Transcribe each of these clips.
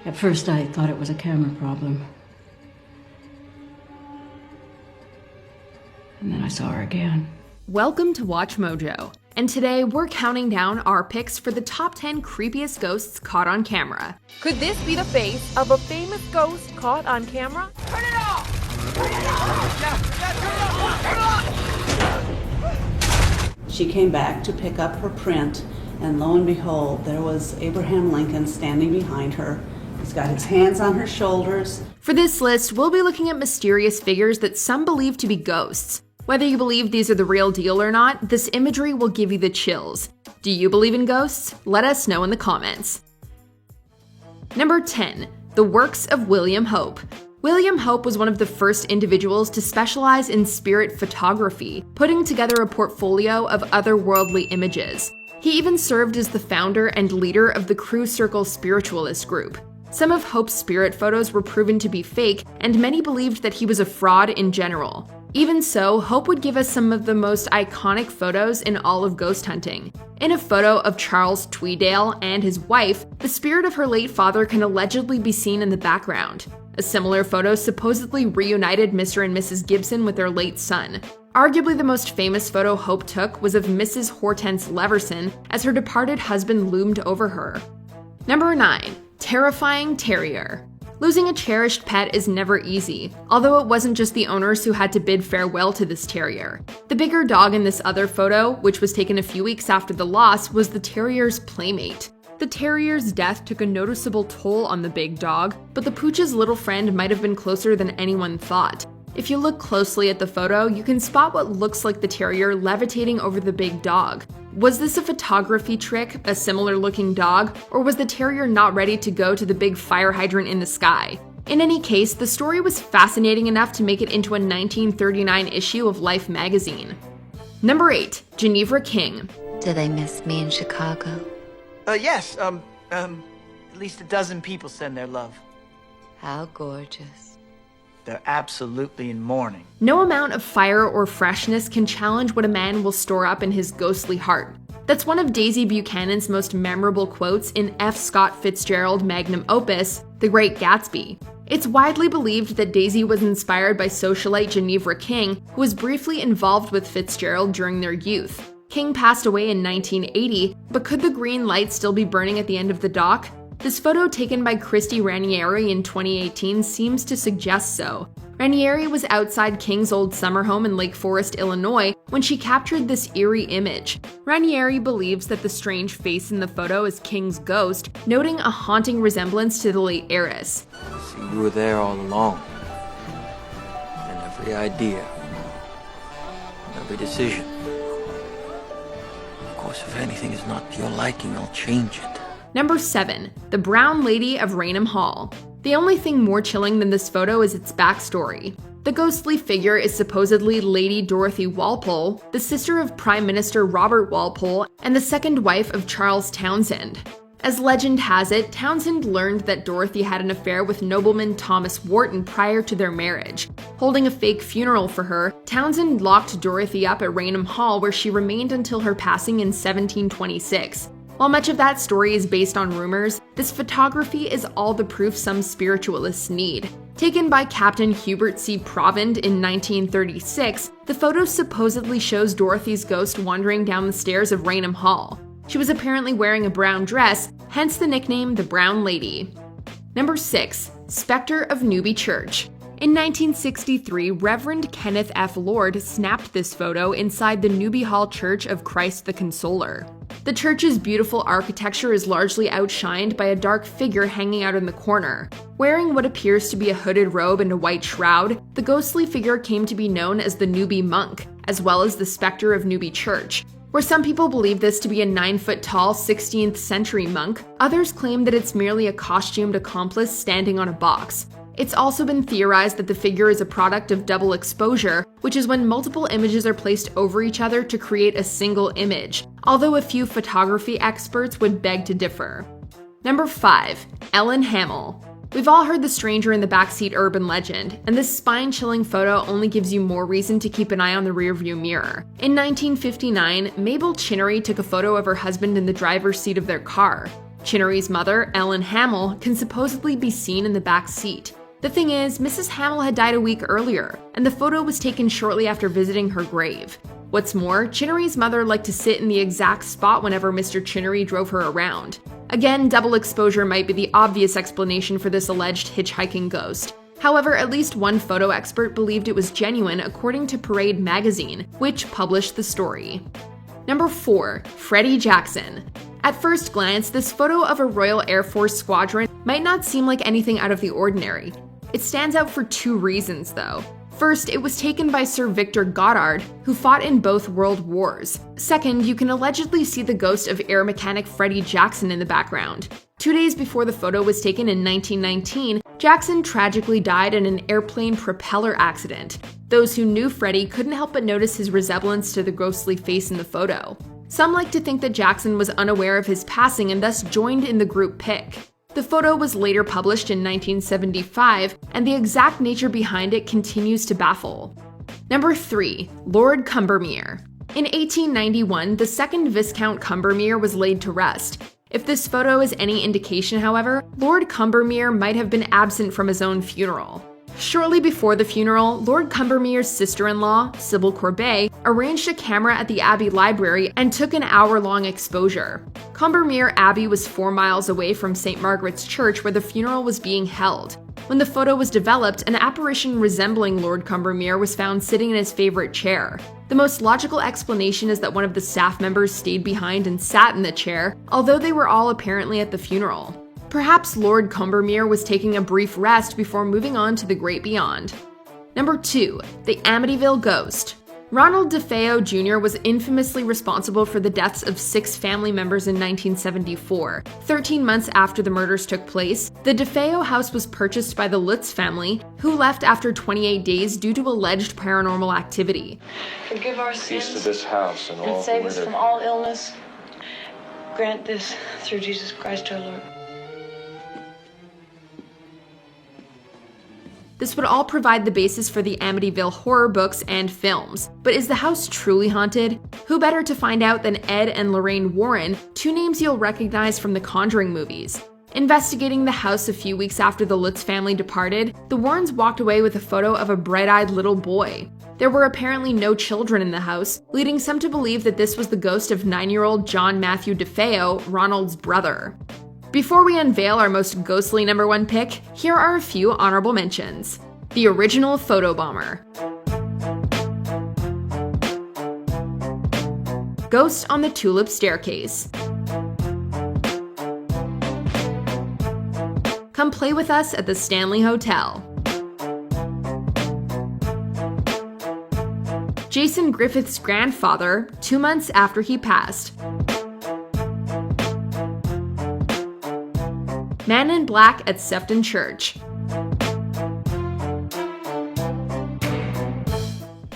At first I thought it was a camera problem. And then I saw her again. Welcome to Watch Mojo, and today we're counting down our picks for the top 10 creepiest ghosts caught on camera. Could this be the face of a famous ghost caught on camera? Turn it off! Turn it off! Yeah, turn it off! She came back to pick up her print, and lo and behold, there was Abraham Lincoln standing behind her. He's got his hands on her shoulders. For this list, we'll be looking at mysterious figures that some believe to be ghosts. Whether you believe these are the real deal or not, this imagery will give you the chills. Do you believe in ghosts? Let us know in the comments. Number 10. The works of William Hope. William Hope was one of the first individuals to specialize in spirit photography, putting together a portfolio of otherworldly images. He even served as the founder and leader of the Crew Circle spiritualist group. Some of Hope's spirit photos were proven to be fake, and many believed that he was a fraud in general. Even so, Hope would give us some of the most iconic photos in all of ghost hunting. In a photo of Charles Tweedale and his wife, the spirit of her late father can allegedly be seen in the background. A similar photo supposedly reunited Mr. and Mrs. Gibson with their late son. Arguably the most famous photo Hope took was of Mrs. Hortense Leverson as her departed husband loomed over her. Number 9. Terrifying Terrier. Losing a cherished pet is never easy, although it wasn't just the owners who had to bid farewell to this terrier. The bigger dog in this other photo, which was taken a few weeks after the loss, was the terrier's playmate. The terrier's death took a noticeable toll on the big dog, but the pooch's little friend might have been closer than anyone thought. If you look closely at the photo, you can spot what looks like the terrier levitating over the big dog. Was this a photography trick, a similar looking dog, or was the terrier not ready to go to the big fire hydrant in the sky? In any case, the story was fascinating enough to make it into a 1939 issue of Life magazine. Number 8. Genevra King. Do they miss me in Chicago? Yes, at least a dozen people send their love. How gorgeous. They're absolutely in mourning. No amount of fire or freshness can challenge what a man will store up in his ghostly heart. That's one of Daisy Buchanan's most memorable quotes in F. Scott Fitzgerald's magnum opus, The Great Gatsby. It's widely believed that Daisy was inspired by socialite Genevra King, who was briefly involved with Fitzgerald during their youth. King passed away in 1980, but could the green light still be burning at the end of the dock? This photo taken by Christy Ranieri in 2018 seems to suggest so. Ranieri was outside King's old summer home in Lake Forest, Illinois, when she captured this eerie image. Ranieri believes that the strange face in the photo is King's ghost, noting a haunting resemblance to the late heiress. See, you were there all along. And every idea, every decision. Of course, if anything is not to your liking, I'll change it. Number 7. The Brown Lady of Raynham Hall. The only thing more chilling than this photo is its backstory. The ghostly figure is supposedly Lady Dorothy Walpole, the sister of Prime Minister Robert Walpole and the second wife of Charles Townshend. As legend has it, Townshend learned that Dorothy had an affair with nobleman Thomas Wharton prior to their marriage. Holding a fake funeral for her, Townshend locked Dorothy up at Raynham Hall, where she remained until her passing in 1726. While much of that story is based on rumors, this photography is all the proof some spiritualists need. Taken by Captain Hubert C. Provand in 1936, the photo supposedly shows Dorothy's ghost wandering down the stairs of Raynham Hall. She was apparently wearing a brown dress, hence the nickname the Brown Lady. Number 6. Spectre of Newby Church. In 1963, Reverend Kenneth F. Lord snapped this photo inside the Newby Hall Church of Christ the Consoler. The church's beautiful architecture is largely outshined by a dark figure hanging out in the corner. Wearing what appears to be a hooded robe and a white shroud, the ghostly figure came to be known as the Newby Monk, as well as the Spectre of Newby Church. Where some people believe this to be a 9-foot-tall 16th century monk, others claim that it's merely a costumed accomplice standing on a box. It's also been theorized that the figure is a product of double exposure, which is when multiple images are placed over each other to create a single image, although a few photography experts would beg to differ. Number 5. Ellen Hamel. We've all heard the stranger in the backseat urban legend, and this spine-chilling photo only gives you more reason to keep an eye on the rearview mirror. In 1959, Mabel Chinnery took a photo of her husband in the driver's seat of their car. Chinnery's mother, Ellen Hamill, can supposedly be seen in the back seat. The thing is, Mrs. Hamill had died a week earlier, and the photo was taken shortly after visiting her grave. What's more, Chinnery's mother liked to sit in the exact spot whenever Mr. Chinnery drove her around. Again, double exposure might be the obvious explanation for this alleged hitchhiking ghost. However, at least one photo expert believed it was genuine, according to Parade magazine, which published the story. Number 4. Freddie Jackson. At first glance, this photo of a Royal Air Force squadron might not seem like anything out of the ordinary. It stands out for 2 reasons, though. First, it was taken by Sir Victor Goddard, who fought in both World Wars. Second, you can allegedly see the ghost of air mechanic Freddie Jackson in the background. 2 days before the photo was taken in 1919, Jackson tragically died in an airplane propeller accident. Those who knew Freddie couldn't help but notice his resemblance to the ghostly face in the photo. Some like to think that Jackson was unaware of his passing and thus joined in the group pic. The photo was later published in 1975, and the exact nature behind it continues to baffle. Number 3. Lord Combermere. In 1891, the 2nd Viscount Combermere was laid to rest. If this photo is any indication, however, Lord Combermere might have been absent from his own funeral. Shortly before the funeral, Lord Combermere's sister-in-law, Sybil Corbet, arranged a camera at the Abbey Library and took an hour-long exposure. Combermere Abbey was 4 miles away from St. Margaret's Church where the funeral was being held. When the photo was developed, an apparition resembling Lord Combermere was found sitting in his favorite chair. The most logical explanation is that one of the staff members stayed behind and sat in the chair, although they were all apparently at the funeral. Perhaps Lord Combermere was taking a brief rest before moving on to the great beyond. Number 2. The Amityville Ghost. Ronald DeFeo Jr. was infamously responsible for the deaths of 6 family members in 1974. 13 months after the murders took place, the DeFeo house was purchased by the Lutz family, who left after 28 days due to alleged paranormal activity. Forgive our Peace sins to this house and all and save who us live from all illness. Grant this through Jesus Christ our Lord. This would all provide the basis for the Amityville horror books and films. But is the house truly haunted? Who better to find out than Ed and Lorraine Warren, 2 names you'll recognize from the Conjuring movies. Investigating the house a few weeks after the Lutz family departed, the Warrens walked away with a photo of a bright-eyed little boy. There were apparently no children in the house, leading some to believe that this was the ghost of 9-year-old John Matthew DeFeo, Ronald's brother. Before we unveil our most ghostly number 1 pick, here are a few honorable mentions. The original photobomber. Ghost on the Tulip Staircase. Come play with us at the Stanley Hotel. Jason Griffith's grandfather, 2 months after he passed. Man in Black at Sefton Church.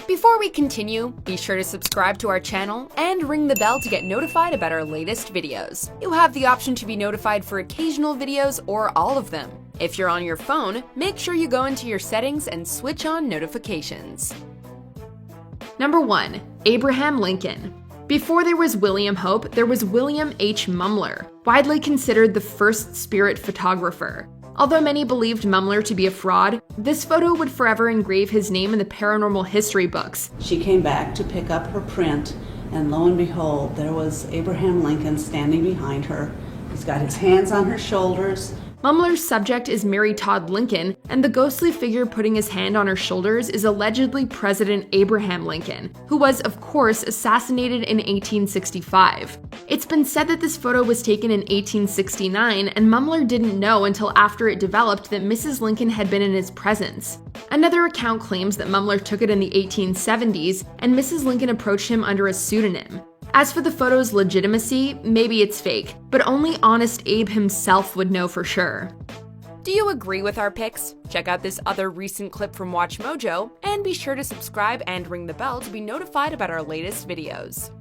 Before we continue, be sure to subscribe to our channel and ring the bell to get notified about our latest videos. You have the option to be notified for occasional videos or all of them. If you're on your phone, make sure you go into your settings and switch on notifications. Number 1. Abraham Lincoln. Before there was William Hope, there was William H. Mumler, widely considered the first spirit photographer. Although many believed Mumler to be a fraud, this photo would forever engrave his name in the paranormal history books. She came back to pick up her print, and lo and behold, there was Abraham Lincoln standing behind her. He's got his hands on her shoulders. Mumler's subject is Mary Todd Lincoln, and the ghostly figure putting his hand on her shoulders is allegedly President Abraham Lincoln, who was, of course, assassinated in 1865. It's been said that this photo was taken in 1869, and Mumler didn't know until after it developed that Mrs. Lincoln had been in his presence. Another account claims that Mumler took it in the 1870s, and Mrs. Lincoln approached him under a pseudonym. As for the photo's legitimacy, maybe it's fake, but only Honest Abe himself would know for sure. Do you agree with our picks? Check out this other recent clip from WatchMojo, and be sure to subscribe and ring the bell to be notified about our latest videos.